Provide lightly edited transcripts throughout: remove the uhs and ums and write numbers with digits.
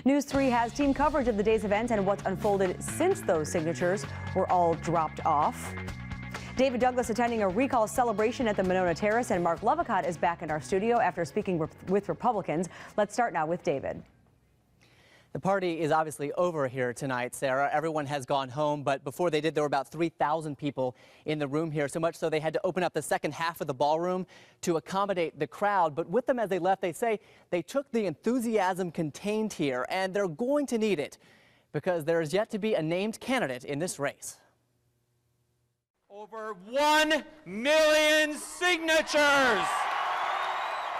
News 3 has team coverage of the day's events and what's unfolded since those signatures were all dropped off. David Douglas attending a recall celebration at the Monona Terrace, and Mark Lovicott is back in our studio after speaking with Republicans. Let's start now with David. The party is obviously over here tonight, Sarah. Everyone has gone home, but before they did, there were about 3,000 people in the room here, so much so they had to open up the second half of the ballroom to accommodate the crowd. But with them as they left, they say they took the enthusiasm contained here, and they're going to need it because there is yet to be a named candidate in this race. Over 1 million signatures!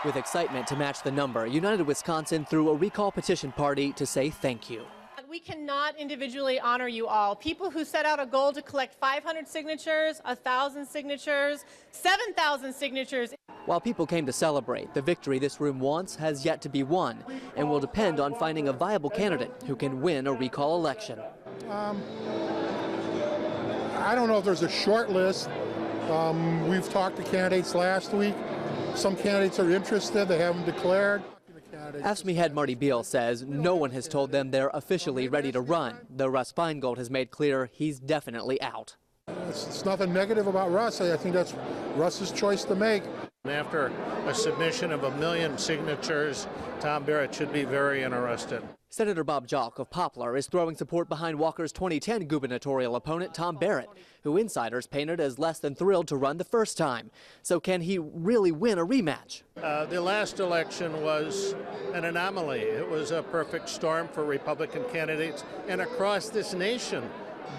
With excitement to match the number, United Wisconsin threw a recall petition party to say thank you. We cannot individually honor you all. People who set out a goal to collect 500 signatures, 1,000 signatures, 7,000 signatures. While people came to celebrate, the victory this room wants has yet to be won and will depend on finding a viable candidate who can win a recall election. I don't know if there's a short list. We've talked to candidates last week. Some candidates are interested. They haven't declared. AFSCME head Marty Beal says no one has told them they're officially ready to run, though Russ Feingold has made clear he's definitely out. It's nothing negative about Russ. I think that's Russ's choice to make. After a submission of 1 million signatures, Tom Barrett should be very interested. Senator Bob Jalk of Poplar is throwing support behind Walker's 2010 gubernatorial opponent, Tom Barrett, who insiders painted as less than thrilled to run the first time. So can he really win a rematch? The last election was an anomaly. It was a perfect storm for Republican candidates. And across this nation,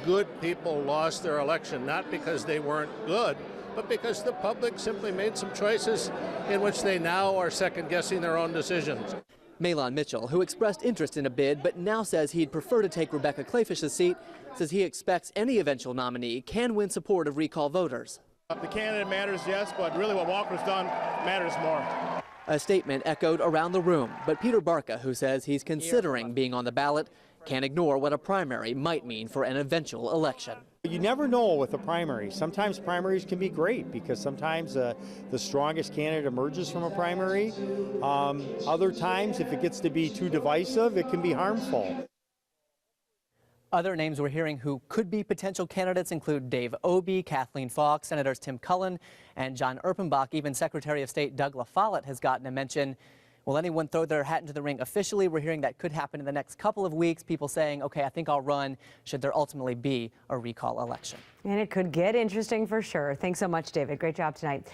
good people lost their election, not because they weren't good, but because the public simply made some choices in which they now are second-guessing their own decisions. Malon Mitchell, who expressed interest in a bid but now says he'd prefer to take Rebecca Clayfish's seat, says he expects any eventual nominee can win support of recall voters. The candidate matters, yes, but really what Walker's done matters more. A statement echoed around the room, but Peter Barca, who says he's considering being on the ballot, can't ignore what a primary might mean for an eventual election. You never know with a primary. Sometimes primaries can be great because sometimes the strongest candidate emerges from a primary. Other times, if it gets to be too divisive, it can be harmful. Other names we're hearing who could be potential candidates include Dave Obey, Kathleen Falk, Senators Tim Cullen and John Erpenbach. Even Secretary of State Doug LaFollette has gotten a mention. Will anyone throw their hat into the ring officially? We're hearing that could happen in the next couple of weeks. People saying, okay, I think I'll run should there ultimately be a recall election. And it could get interesting for sure. Thanks so much, David. Great job tonight.